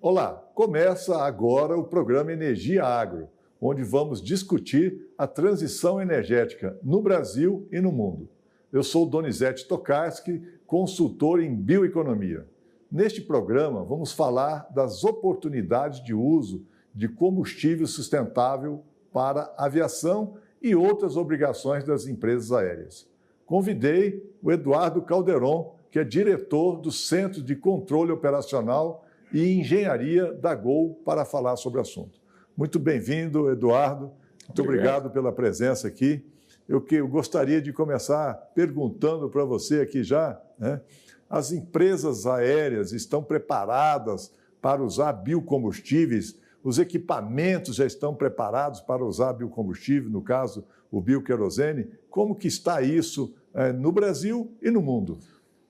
Olá, começa agora o programa Energia Agro, onde vamos discutir a transição energética no Brasil e no mundo. Eu sou Donizete Tokarski, consultor em bioeconomia. Neste programa, vamos falar das oportunidades de uso de combustível sustentável para aviação e outras obrigações das empresas aéreas. Convidei o Eduardo Calderon, que é diretor do Centro de Controle Operacional e Engenharia da Gol, para falar sobre o assunto. Muito bem-vindo, Eduardo. Muito obrigado pela presença aqui. Eu gostaria de começar perguntando para você aqui já, né? As empresas aéreas estão preparadas para usar biocombustíveis? Os equipamentos já estão preparados para usar biocombustível, no caso, o bioquerosene? Como que está isso no Brasil e no mundo?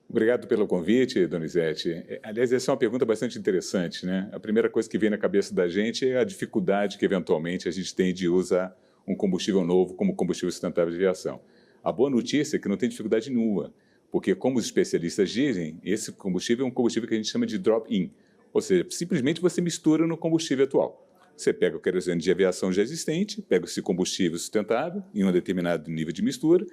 Obrigado pelo convite, Donizete. Aliás, essa é uma pergunta bastante interessante, né? A primeira coisa que vem na cabeça da gente é a dificuldade que, eventualmente, a gente tem de usar um combustível novo como combustível sustentável de aviação. A boa notícia é que não tem dificuldade nenhuma, porque, como os especialistas dizem, esse combustível é um combustível que a gente chama de drop-in, ou seja, simplesmente você mistura no combustível atual. Você pega o querosene de aviação já existente, pega esse combustível sustentável em um determinado nível de mistura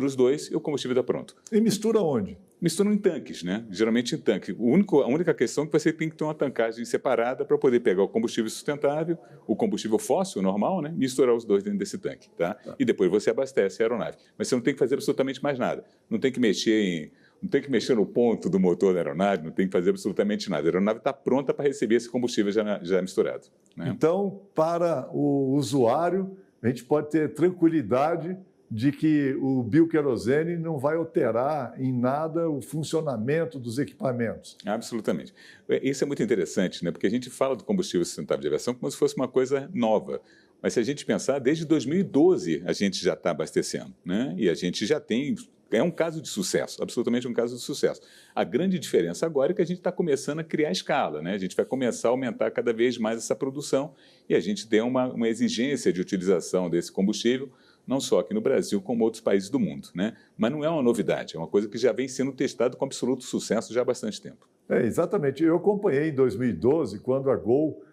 os dois e o combustível está pronto. E mistura onde? Mistura em tanques, né? Geralmente em tanque. A única questão é que você tem que ter uma tancagem separada para poder pegar o combustível sustentável, o combustível fóssil normal, né? Misturar os dois dentro desse tanque, tá? E depois você abastece a aeronave. Mas você não tem que fazer absolutamente mais nada. Não tem que mexer no ponto do motor da aeronave, não tem que fazer absolutamente nada. A aeronave está pronta para receber esse combustível já misturado, né? Então, para o usuário, a gente pode ter tranquilidade de que o bioquerosene não vai alterar em nada o funcionamento dos equipamentos. Absolutamente. Isso é muito interessante, né? Porque a gente fala do combustível sustentável de aviação como se fosse uma coisa nova. Mas se a gente pensar, desde 2012 a gente já está abastecendo, né? E a gente já tem... É um caso de sucesso, absolutamente um caso de sucesso. A grande diferença agora é que a gente está começando a criar escala, né? A gente vai começar a aumentar cada vez mais essa produção e a gente tem uma exigência de utilização desse combustível, não só aqui no Brasil, como outros países do mundo, né? Mas não é uma novidade, é uma coisa que já vem sendo testada com absoluto sucesso já há bastante tempo. Exatamente. Eu acompanhei em 2012, quando a Gol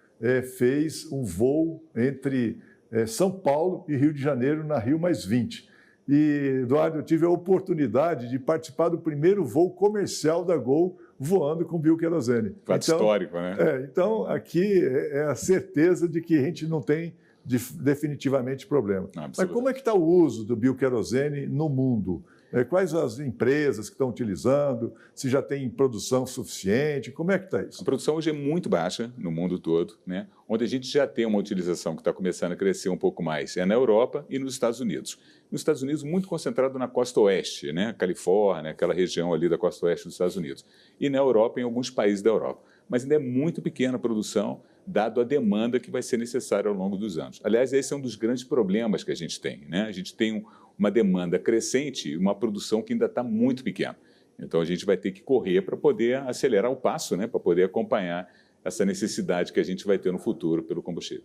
fez um voo entre São Paulo e Rio de Janeiro, na Rio+20. E, Eduardo, eu tive a oportunidade de participar do primeiro voo comercial da Gol voando com bioquerosene. Fato histórico, né? Então, aqui é a certeza de que a gente não tem definitivamente problema. Mas como é que está o uso do bioquerosene no mundo? Quais as empresas que estão utilizando? Se já tem produção suficiente? Como é que está isso? A produção hoje é muito baixa no mundo todo, né? Onde a gente já tem uma utilização que está começando a crescer um pouco mais é na Europa e nos Estados Unidos. Nos Estados Unidos, muito concentrado na costa oeste, né? Califórnia, aquela região ali da costa oeste dos Estados Unidos. E na Europa, em alguns países da Europa. Mas ainda é muito pequena a produção, dado a demanda que vai ser necessária ao longo dos anos. Aliás, esse é um dos grandes problemas que a gente tem, né? A gente tem uma demanda crescente e uma produção que ainda está muito pequena. Então, a gente vai ter que correr para poder acelerar o passo, né? Para poder acompanhar essa necessidade que a gente vai ter no futuro pelo combustível.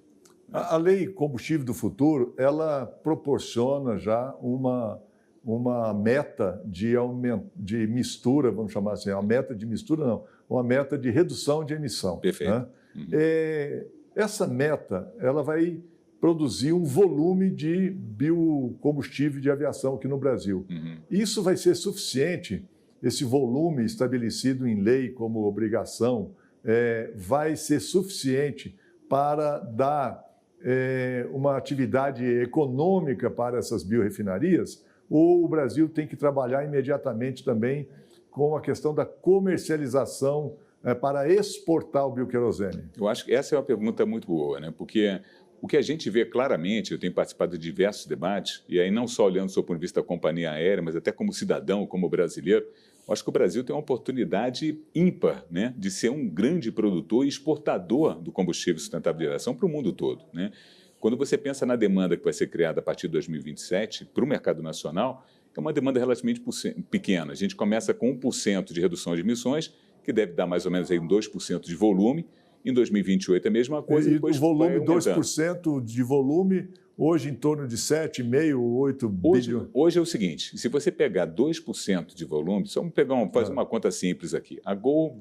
A lei combustível do futuro, ela proporciona já uma meta de mistura, vamos chamar assim, uma meta de mistura não, uma meta de redução de emissão. Perfeito. Né? Essa meta, ela vai produzir um volume de biocombustível de aviação aqui no Brasil. Isso vai ser suficiente, esse volume estabelecido em lei como obrigação, vai ser suficiente para dar uma atividade econômica para essas biorefinarias? Ou o Brasil tem que trabalhar imediatamente também com a questão da comercialização para exportar o bioquerosene? Eu acho que essa é uma pergunta muito boa, né? Porque o que a gente vê claramente, eu tenho participado de diversos debates, e aí não só olhando do ponto de vista da companhia aérea, mas até como cidadão, como brasileiro, eu acho que o Brasil tem uma oportunidade ímpar, né, de ser um grande produtor e exportador do combustível sustentável de aviação para o mundo todo, né? Quando você pensa na demanda que vai ser criada a partir de 2027 para o mercado nacional, é uma demanda relativamente pequena. A gente começa com 1% de redução de emissões, que deve dar mais ou menos aí 2% de volume, Em 2028 a mesma coisa. E o volume, 2% de volume, hoje em torno de 7,5, 8 bilhões. Hoje é o seguinte, se você pegar 2% de volume, fazer uma conta simples aqui. A Gol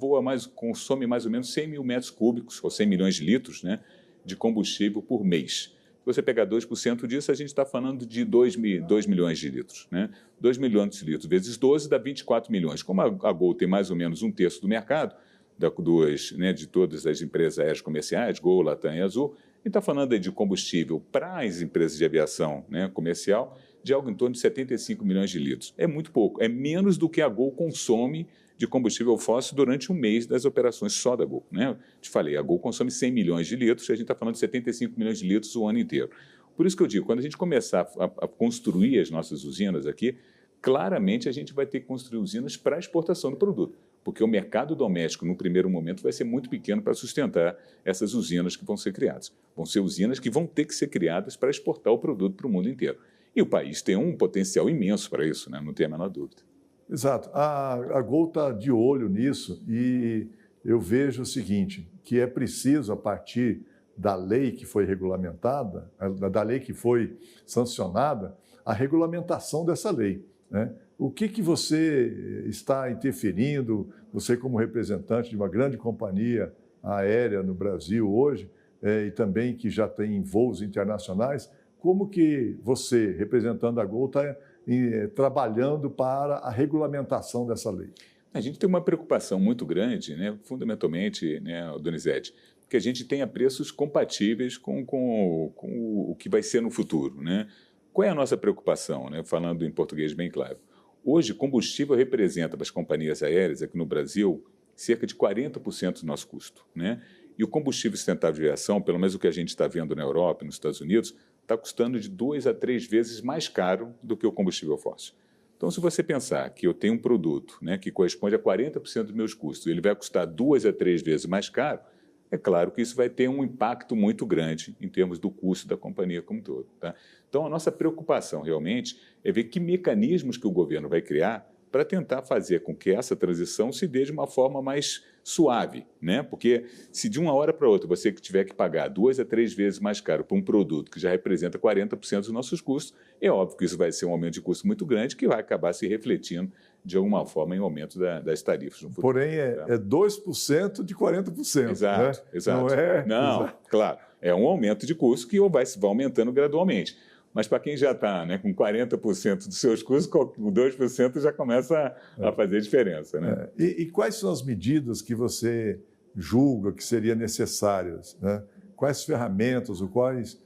consome mais ou menos 100 mil metros cúbicos, ou 100 milhões de litros, né, de combustível por mês. Se você pegar 2% disso, a gente está falando de 2 milhões de litros. Né? 2 milhões de litros vezes 12 dá 24 milhões. Como a Gol tem mais ou menos um terço do mercado, de todas as empresas aéreas comerciais, Gol, Latam e Azul, e está falando aí de combustível para as empresas de aviação, né, comercial, de algo em torno de 75 milhões de litros. É muito pouco, é menos do que a Gol consome de combustível fóssil durante um mês das operações só da Gol. Né? Te falei, a Gol consome 100 milhões de litros e a gente está falando de 75 milhões de litros o ano inteiro. Por isso que eu digo, quando a gente começar a construir as nossas usinas aqui, claramente a gente vai ter que construir usinas para exportação do produto, porque o mercado doméstico, no primeiro momento, vai ser muito pequeno para sustentar essas usinas que vão ser criadas. Vão ser usinas que vão ter que ser criadas para exportar o produto para o mundo inteiro. E o país tem um potencial imenso para isso, né? Não tem a menor dúvida. Exato. A Gol está de olho nisso e eu vejo o seguinte, que é preciso, a partir da lei que foi regulamentada, da lei que foi sancionada, a regulamentação dessa lei. Né? O que você está interferindo, você como representante de uma grande companhia aérea no Brasil hoje, e também que já tem voos internacionais, como que você, representando a Gol, está trabalhando para a regulamentação dessa lei? A gente tem uma preocupação muito grande, né, fundamentalmente, né, Donizete, que a gente tenha preços compatíveis com o que vai ser no futuro. Né? Qual é a nossa preocupação, né, falando em português bem claro? Hoje, combustível representa para as companhias aéreas aqui no Brasil cerca de 40% do nosso custo. Né? E o combustível sustentável de aviação, pelo menos o que a gente está vendo na Europa e nos Estados Unidos, está custando de 2 a 3 vezes mais caro do que o combustível fóssil. Então, se você pensar que eu tenho um produto, né, que corresponde a 40% dos meus custos, e ele vai custar 2 a 3 vezes mais caro, é claro que isso vai ter um impacto muito grande em termos do custo da companhia como um todo. Tá? Então, a nossa preocupação realmente é ver que mecanismos que o governo vai criar para tentar fazer com que essa transição se dê de uma forma mais suave, né? Porque se de uma hora para outra você tiver que pagar 2 a 3 vezes mais caro por um produto que já representa 40% dos nossos custos, é óbvio que isso vai ser um aumento de custo muito grande que vai acabar se refletindo de alguma forma em aumento das tarifas no futuro. Porém, é 2% de 40%. Exato, né? exato. Não, exato. Claro, é um aumento de custo que vai aumentando gradualmente. Mas para quem já está, né, com 40% dos seus custos, o 2% já começa a fazer diferença. Né? E quais são as medidas que você julga que seriam necessárias? Né? Quais ferramentas ou quais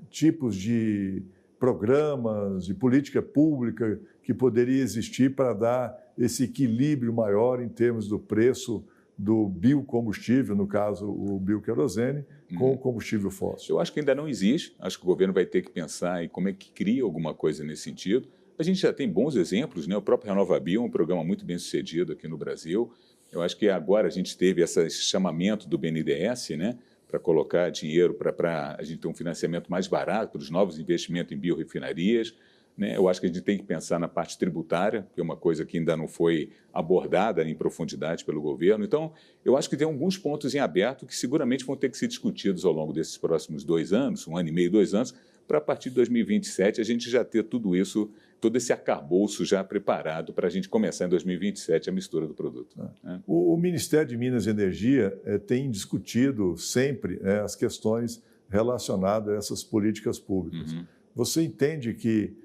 tipos de programas, de política pública que poderia existir para dar esse equilíbrio maior em termos do preço do biocombustível, no caso o bioquerosene, com o combustível fóssil? Eu acho que ainda não existe. Acho que o governo vai ter que pensar em como é que cria alguma coisa nesse sentido. A gente já tem bons exemplos, né? O próprio RenovaBio é um programa muito bem sucedido aqui no Brasil. Eu acho que agora a gente teve esse chamamento do BNDES, né? Para colocar dinheiro para a gente ter um financiamento mais barato para os novos investimentos em biorefinarias. Né? Eu acho que a gente tem que pensar na parte tributária, que é uma coisa que ainda não foi abordada em profundidade pelo governo. Então, eu acho que tem alguns pontos em aberto que seguramente vão ter que ser discutidos ao longo desses próximos 2 anos, 1 ano e meio, 2 anos, para a partir de 2027 a gente já ter tudo isso, todo esse arcabouço já preparado para a gente começar em 2027 a mistura do produto. Né? O Ministério de Minas e Energia tem discutido sempre as questões relacionadas a essas políticas públicas. Uhum. Você entende que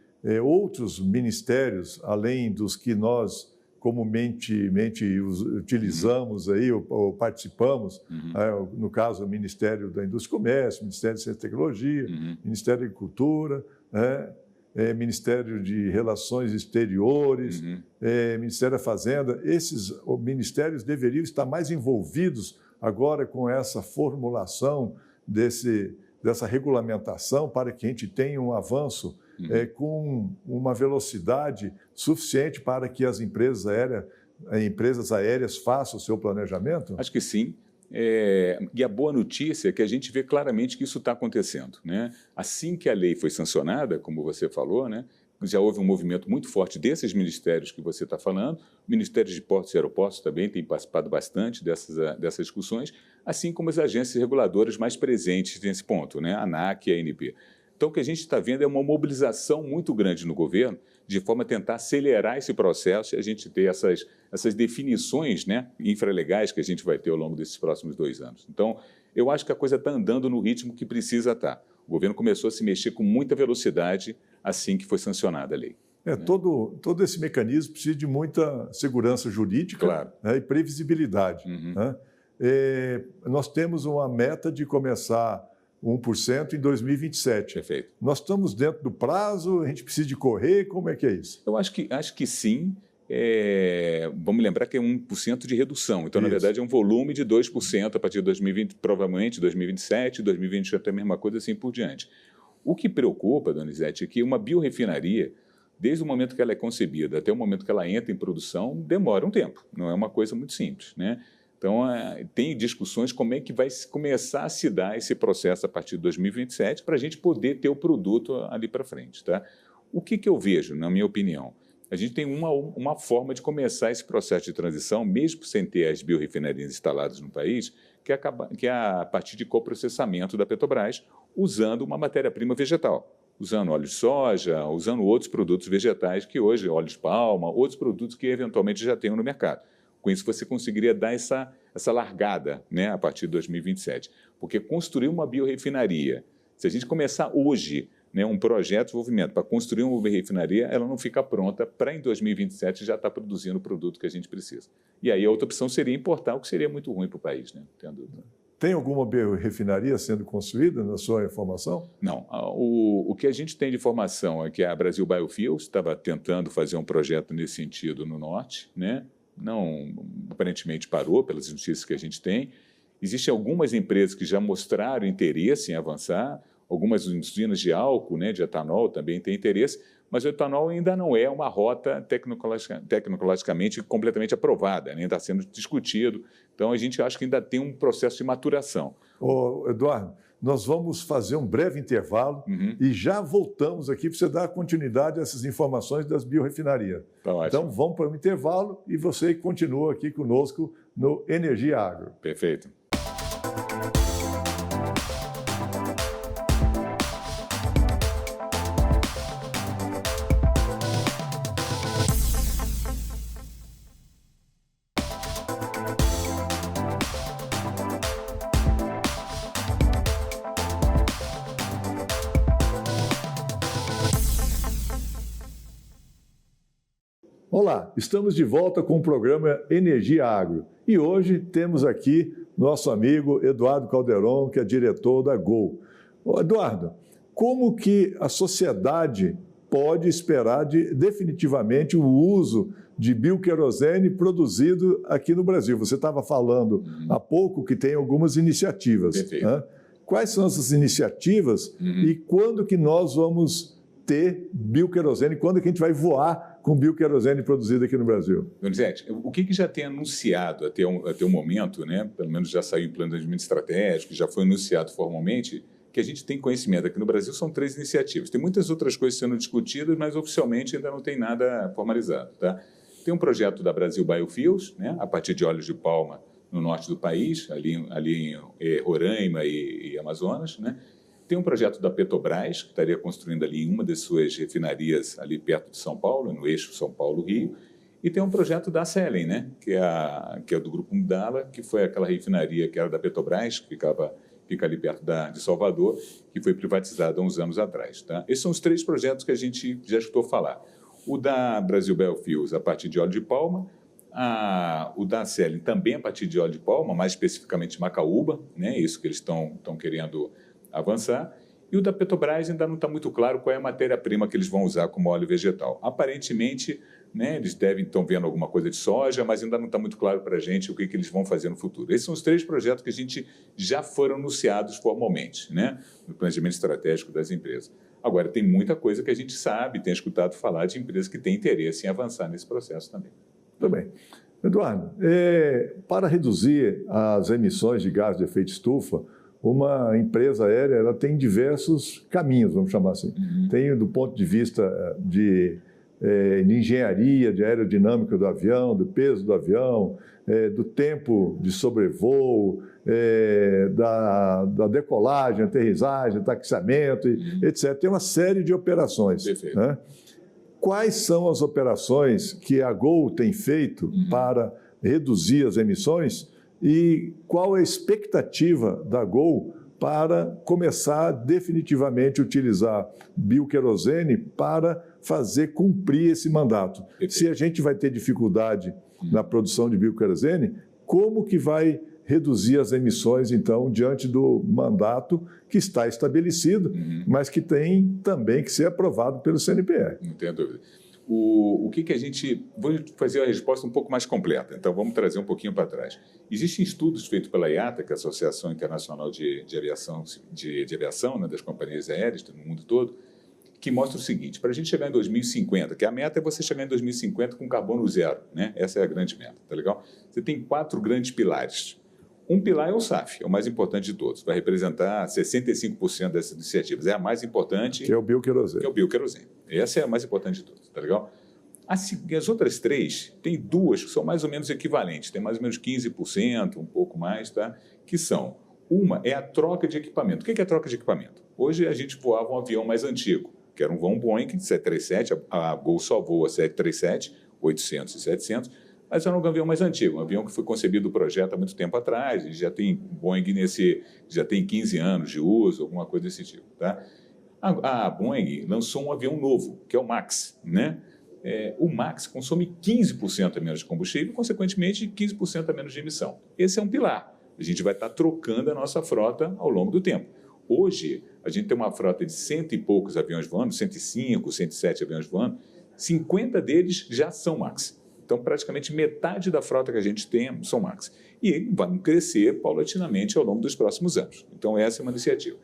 outros ministérios, além dos que nós comumente utilizamos aí, ou participamos, no caso o Ministério da Indústria e Comércio, Ministério de Ciência e Tecnologia, Ministério da Agricultura, Ministério de Relações Exteriores, Ministério da Fazenda, esses ministérios deveriam estar mais envolvidos agora com essa formulação dessa regulamentação para que a gente tenha um avanço com uma velocidade suficiente para que as empresas aéreas façam o seu planejamento? Acho que sim. E a boa notícia é que a gente vê claramente que isso está acontecendo. Né? Assim que a lei foi sancionada, como você falou, né, já houve um movimento muito forte desses ministérios que você está falando. O Ministério de Portos e Aeroportos também tem participado bastante dessas discussões, assim como as agências reguladoras mais presentes nesse ponto, né? A ANAC e a ANP. Então, o que a gente está vendo é uma mobilização muito grande no governo, de forma a tentar acelerar esse processo e a gente ter essas definições, né, infralegais que a gente vai ter ao longo desses próximos 2 anos. Então, eu acho que a coisa está andando no ritmo que precisa estar. O governo começou a se mexer com muita velocidade assim que foi sancionada a lei. Todo esse mecanismo precisa de muita segurança jurídica, claro, né, e previsibilidade. Né? Nós temos uma meta de começar 1% em 2027. Perfeito. Nós estamos dentro do prazo, a gente precisa de correr, como é que é isso? Eu acho que sim. Vamos lembrar que é 1% de redução. Então, na verdade, é um volume de 2% a partir de 2020, provavelmente 2027, 2028 é a mesma coisa, assim por diante. O que preocupa, Donizete, é que uma biorefinaria, desde o momento que ela é concebida até o momento que ela entra em produção, demora um tempo. Não é uma coisa muito simples, né? Então, tem discussões como é que vai começar a se dar esse processo a partir de 2027 para a gente poder ter o produto ali para frente. Tá? O que eu vejo, na minha opinião? A gente tem uma forma de começar esse processo de transição, mesmo sem ter as biorrefinarias instaladas no país, que é a partir de coprocessamento da Petrobras, usando uma matéria-prima vegetal, usando óleo de soja, usando outros produtos vegetais que hoje, óleo de palma, outros produtos que eventualmente já tenham no mercado. Com isso, você conseguiria dar essa largada, né, a partir de 2027. Porque construir uma biorefinaria, se a gente começar hoje, né, um projeto de desenvolvimento para construir uma biorefinaria, ela não fica pronta para em 2027 já estar produzindo o produto que a gente precisa. E aí a outra opção seria importar, o que seria muito ruim para o país, né? Não tenho dúvida. Tem alguma biorefinaria sendo construída na sua informação? Não. O que a gente tem de informação é que a Brasil Biofuels estava tentando fazer um projeto nesse sentido no norte, né? Não, aparentemente parou pelas notícias que a gente tem. Existem algumas empresas que já mostraram interesse em avançar, algumas usinas de álcool, né, de etanol também têm interesse, mas o etanol ainda não é uma rota tecnologicamente completamente aprovada, né? Está sendo discutido. Então, a gente acha que ainda tem um processo de maturação. Eduardo, nós vamos fazer um breve intervalo e já voltamos aqui para você dar continuidade a essas informações das biorrefinarias. Tá ótimo. Então, vamos para o intervalo e você continua aqui conosco no Energia Agro. Perfeito. Olá, estamos de volta com o programa Energia Agro e hoje temos aqui nosso amigo Eduardo Calderon, que é diretor da GOL. Eduardo, como que a sociedade pode esperar definitivamente o uso de bioquerosene produzido aqui no Brasil? Você estava falando há pouco que tem algumas iniciativas. Né? Quais são essas iniciativas e quando que nós vamos ter bioquerosene? Quando que a gente vai voar com bioquerosene produzido aqui no Brasil? Donizete, o que já tem anunciado até o momento, né? Pelo menos já saiu em plano de desenvolvimento estratégico, já foi anunciado formalmente, que a gente tem conhecimento aqui no Brasil são 3 iniciativas. Tem muitas outras coisas sendo discutidas, mas oficialmente ainda não tem nada formalizado. Tá? Tem um projeto da Brasil Biofuels, né? A partir de óleos de palma no norte do país, ali em Roraima e Amazonas, né? Tem um projeto da Petrobras, que estaria construindo ali uma das suas refinarias ali perto de São Paulo, no eixo São Paulo-Rio. E tem um projeto da Selen, né? que é do Grupo Mubadala, que foi aquela refinaria que era da Petrobras, que fica ali perto de Salvador, que foi privatizada há uns anos atrás. Tá? Esses são os 3 projetos que a gente já escutou falar. O da Brasil Biofuels, a partir de óleo de palma, o da Selen também a partir de óleo de palma, mais especificamente macaúba, né? Isso que eles estão querendo avançar, e o da Petrobras ainda não está muito claro qual é a matéria-prima que eles vão usar como óleo vegetal. Aparentemente, né, eles estão vendo alguma coisa de soja, mas ainda não está muito claro para a gente o que eles vão fazer no futuro. Esses são os 3 projetos que a gente já foram anunciados formalmente, né, no planejamento estratégico das empresas. Agora, tem muita coisa que a gente sabe, tem escutado falar de empresas que têm interesse em avançar nesse processo também. Muito bem. Eduardo, para reduzir as emissões de gás de efeito estufa, uma empresa aérea ela tem diversos caminhos, vamos chamar assim. Tem do ponto de vista de engenharia, de aerodinâmica do avião, do peso do avião, do tempo de sobrevoo, da decolagem, aterrissagem, taxiamento, etc. Tem uma série de operações. Perfeito. Né? Quais são as operações que a Gol tem feito para reduzir as emissões e qual a expectativa da Gol para começar definitivamente a utilizar bioquerosene para fazer cumprir esse mandato? Se a gente vai ter dificuldade na produção de bioquerosene, como que vai reduzir as emissões, então, diante do mandato que está estabelecido, mas que tem também que ser aprovado pelo CNPE? Não tenho dúvida. O que a gente... Vou fazer a resposta um pouco mais completa, então vamos trazer um pouquinho para trás. Existem estudos feitos pela IATA, que é a Associação Internacional de Aviação, né, das companhias aéreas no mundo todo, que mostra o seguinte: para a gente chegar em 2050, que a meta é você chegar em 2050 com carbono zero, né? Essa é a grande meta, tá legal? Você tem 4 grandes pilares. Um pilar é o SAF, é o mais importante de todos, vai representar 65% dessas iniciativas, é a mais importante. Que é o bioquerosene. Que é o bioquerosene. Essa é a mais importante de todas, tá legal? As outras 3, tem 2 que são mais ou menos equivalentes, tem mais ou menos 15%, um pouco mais, tá? Que são, uma é a troca de equipamento. O que é a troca de equipamento? Hoje a gente voava um avião mais antigo, que era um voo Boeing 737, a Gol só voa 737, 800 e 700, mas era um avião mais antigo, um avião que foi concebido o projeto há muito tempo atrás, e já tem Boeing já tem 15 anos de uso, alguma coisa desse tipo, tá? A Boeing lançou um avião novo, que é o MAX, né? O MAX consome 15% a menos de combustível, consequentemente 15% a menos de emissão. Esse é um pilar. A gente vai estar trocando a nossa frota ao longo do tempo. Hoje, a gente tem uma frota de 100 e poucos aviões voando, 105, 107 aviões voando, 50 deles já são MAX. Então, praticamente metade da frota que a gente tem são MAX. E vão crescer paulatinamente ao longo dos próximos anos. Então, essa é uma iniciativa.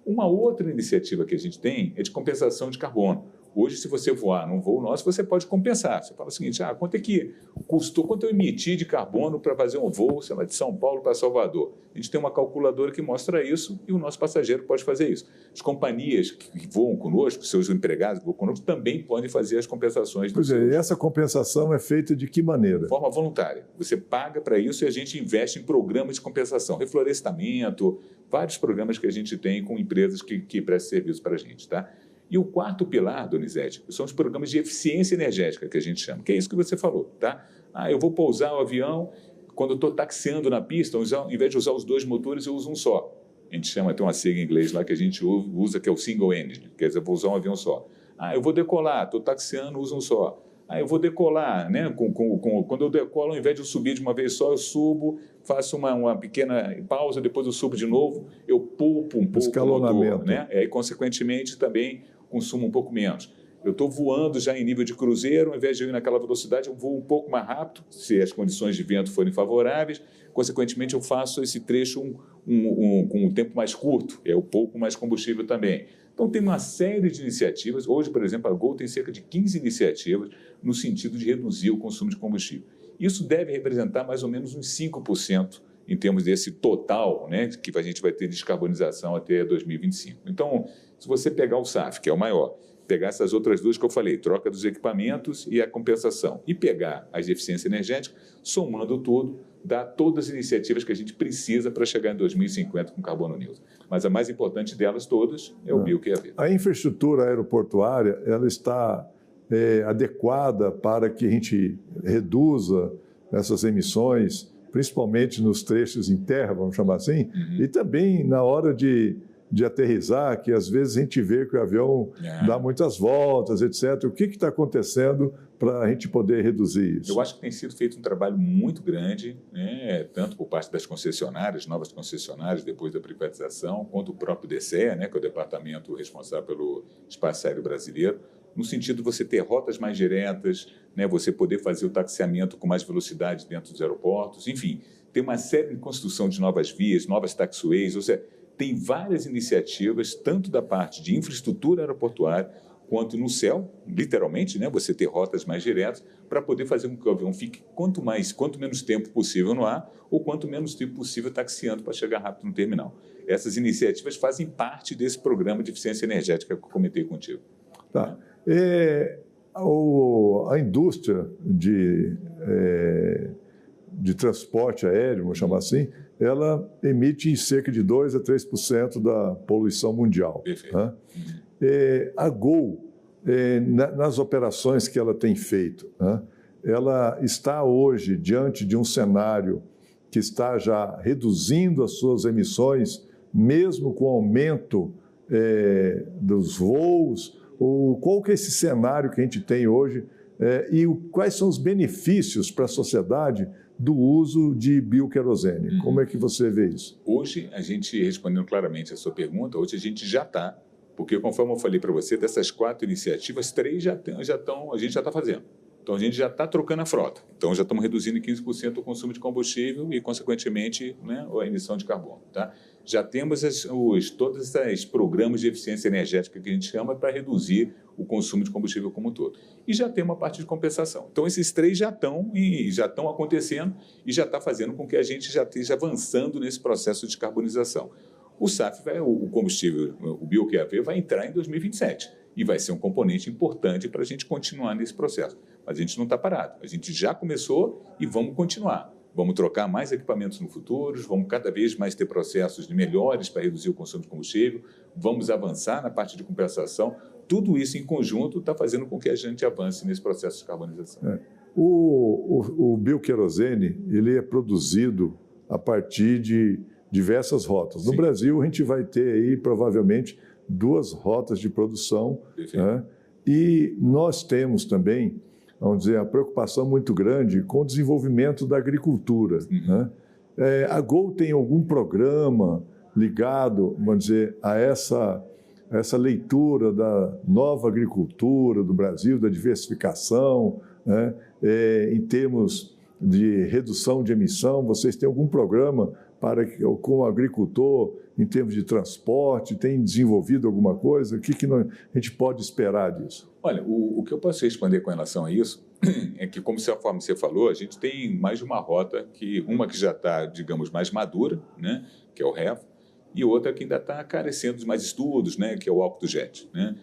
Uma outra iniciativa que a gente tem é de compensação de carbono. Hoje, se você voar num voo nosso, você pode compensar. Você fala o seguinte: quanto é que custou, quanto eu emiti de carbono para fazer um voo, sei lá, de São Paulo para Salvador? A gente tem uma calculadora que mostra isso e o nosso passageiro pode fazer isso. As companhias que voam conosco, seus empregados que voam conosco, também podem fazer as compensações. Pois é, e essa compensação é feita de que maneira? De forma voluntária. Você paga para isso e a gente investe em programas de compensação, reflorestamento, vários programas que a gente tem com empresas que prestam serviço para a gente, tá? E o quarto pilar, Donizete, são os programas de eficiência energética, que a gente chama, que é isso que você falou, tá? Eu vou pousar o avião, quando eu estou taxiando na pista, ao invés de usar os 2 motores, eu uso um só. A gente chama, tem uma sigla em inglês lá que a gente usa, que é o single engine, quer dizer, eu vou usar um avião só. Eu vou decolar, estou taxiando, uso um só. Eu vou decolar, né? Quando eu decolo, ao invés de eu subir de uma vez só, eu subo, faço uma pequena pausa, depois eu subo de novo, eu poupo um pouco o motor, né? E, consequentemente, também consumo um pouco menos. Eu estou voando já em nível de cruzeiro, ao invés de eu ir naquela velocidade, eu vou um pouco mais rápido, se as condições de vento forem favoráveis, consequentemente eu faço esse trecho com um tempo mais curto, eu poupo mais combustível também. Então tem uma série de iniciativas, hoje, por exemplo, a Gol tem cerca de 15 iniciativas no sentido de reduzir o consumo de combustível. Isso deve representar mais ou menos uns 5% em termos desse total, né, que a gente vai ter de descarbonização até 2025. Então, se você pegar o SAF, que é o maior, pegar essas outras 2 que eu falei, troca dos equipamentos e a compensação, e pegar as de eficiência energética, somando tudo, dá todas as iniciativas que a gente precisa para chegar em 2050 com carbono neutro. Mas a mais importante delas todas é o bioQAV. A infraestrutura aeroportuária, ela está adequada para que a gente reduza essas emissões, principalmente nos trechos em terra, vamos chamar assim, e também na hora de aterrissar, que às vezes a gente vê que o avião dá muitas voltas, etc. O que está acontecendo para a gente poder reduzir isso? Eu acho que tem sido feito um trabalho muito grande, né, tanto por parte das concessionárias, novas concessionárias, depois da privatização, quanto o próprio DCE, né, que é o departamento responsável pelo espaço aéreo brasileiro, no sentido de você ter rotas mais diretas, né, você poder fazer o taxiamento com mais velocidade dentro dos aeroportos, enfim, tem uma série de construção de novas vias, novas taxiways, ou seja, tem várias iniciativas, tanto da parte de infraestrutura aeroportuária, quanto no céu, literalmente, né, você ter rotas mais diretas, para poder fazer com que o avião fique quanto menos tempo possível no ar, ou quanto menos tempo possível taxiando para chegar rápido no terminal. essas iniciativas fazem parte desse programa de eficiência energética que eu comentei contigo. Tá. A indústria de transporte aéreo, vamos chamar assim, ela emite cerca de 2% a 3% da poluição mundial. Perfeito. Né? A Gol, nas operações que ela tem feito, né, ela está hoje diante de um cenário que está já reduzindo as suas emissões, mesmo com o aumento dos voos. Qual que é esse cenário que a gente tem hoje e quais são os benefícios para a sociedade do uso de bioquerosene? Como é que você vê isso? Hoje, a gente, respondendo claramente a sua pergunta, hoje a gente já está, porque conforme eu falei para você, dessas 4 iniciativas, 3 a gente já está fazendo. Então, a gente já está trocando a frota. Então, já estamos reduzindo em 15% o consumo de combustível e, consequentemente, né, a emissão de carbono. Tá? Já temos todos esses programas de eficiência energética que a gente chama para reduzir o consumo de combustível como um todo. E já tem uma parte de compensação. Então, esses 3 já estão acontecendo e já está fazendo com que a gente já esteja avançando nesse processo de descarbonização. O SAF, o combustível, o bio-QAV, vai entrar em 2027 e vai ser um componente importante para a gente continuar nesse processo. Mas a gente não está parado. A gente já começou e vamos continuar. Vamos trocar mais equipamentos no futuro, vamos cada vez mais ter processos melhores para reduzir o consumo de combustível, vamos avançar na parte de compensação. Tudo isso em conjunto está fazendo com que a gente avance nesse processo de carbonização. O bioquerosene, ele é produzido a partir de diversas rotas. No Sim. Brasil, a gente vai ter aí, provavelmente, 2 rotas de produção. Né? E nós temos também, vamos dizer, a preocupação muito grande com o desenvolvimento da agricultura. Né? A Gol tem algum programa ligado, vamos dizer, a essa leitura da nova agricultura do Brasil, da diversificação, né? Em termos de redução de emissão? Vocês têm algum programa com o agricultor em termos de transporte? Tem desenvolvido alguma coisa? O que a gente pode esperar disso? Olha, o que eu posso responder com relação a isso é que, como você falou, a gente tem mais de uma rota, uma que já está, digamos, mais madura, né, que é o REV, e outra que ainda está carecendo de mais estudos, né, que é o álcool do jet. Né?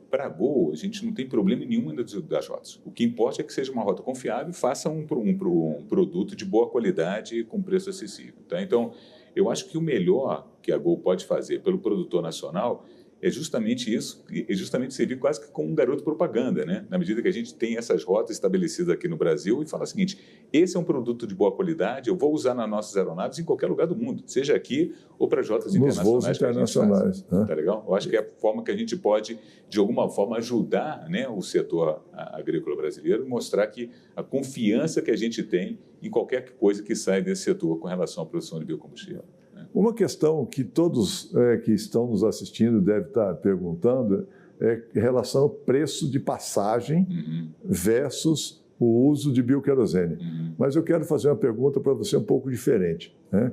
Para a Gol, a gente não tem problema nenhum ainda das rotas. O que importa é que seja uma rota confiável e faça um produto de boa qualidade e com preço acessível. Tá? Então, eu acho que o melhor que a Gol pode fazer pelo produtor nacional é justamente isso, é justamente servir quase que como um garoto propaganda, né? Na medida que a gente tem essas rotas estabelecidas aqui no Brasil e fala o seguinte: esse é um produto de boa qualidade, eu vou usar nas nossas aeronaves em qualquer lugar do mundo, seja aqui ou para as rotas internacionais. Nos voos internacionais. Né? Tá legal? Eu acho que é a forma que a gente pode, de alguma forma, ajudar, né, o setor agrícola brasileiro, mostrar que a confiança que a gente tem em qualquer coisa que sai desse setor com relação à produção de biocombustível. Uma questão que todos que estão nos assistindo devem estar perguntando é em relação ao preço de passagem versus o uso de bioquerosene. Mas eu quero fazer uma pergunta para você um pouco diferente. Né?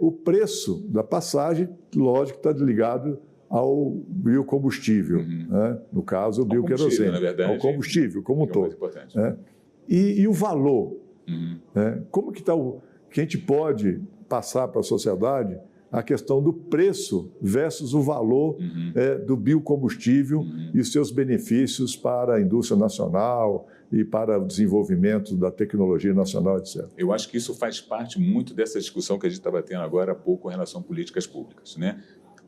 O preço da passagem, lógico, está ligado ao biocombustível, né? No caso, o bioquerosene, na verdade, ao combustível como um todo. Né? E o valor? Né? Como que está que a gente pode passar para a sociedade a questão do preço versus o valor do biocombustível e os seus benefícios para a indústria nacional e para o desenvolvimento da tecnologia nacional, etc. Eu acho que isso faz parte muito dessa discussão que a gente estava tendo agora há pouco com relação a políticas públicas. Né?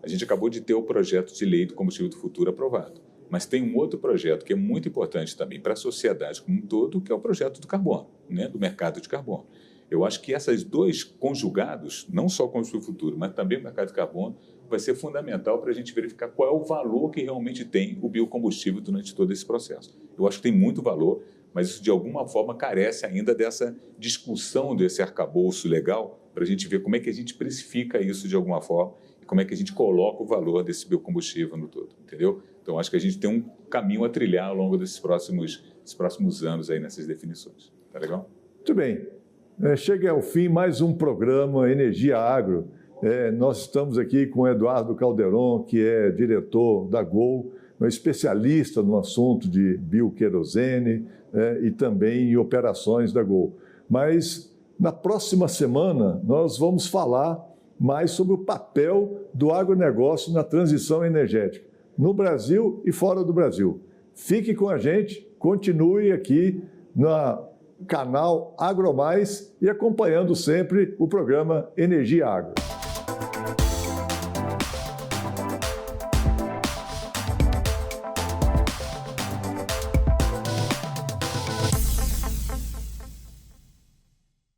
A gente acabou de ter o projeto de lei do combustível do futuro aprovado, mas tem um outro projeto que é muito importante também para a sociedade como um todo, que é o projeto do carbono, né? Do mercado de carbono. Eu acho que esses 2 conjugados, não só o combustível futuro, mas também o mercado de carbono, vai ser fundamental para a gente verificar qual é o valor que realmente tem o biocombustível durante todo esse processo. Eu acho que tem muito valor, mas isso de alguma forma carece ainda dessa discussão, desse arcabouço legal, para a gente ver como é que a gente precifica isso de alguma forma e como é que a gente coloca o valor desse biocombustível no todo, entendeu? Então, acho que a gente tem um caminho a trilhar ao longo desses próximos anos aí nessas definições. Tá legal? Muito bem. Chega ao fim mais um programa Energia Agro. Nós estamos aqui com o Eduardo Calderon, que é diretor da Gol, um especialista no assunto de bioquerosene e também em operações da Gol. Mas na próxima semana nós vamos falar mais sobre o papel do agronegócio na transição energética, no Brasil e fora do Brasil. Fique com a gente, continue aqui no canal AgroMais e acompanhando sempre o programa Energia Agro.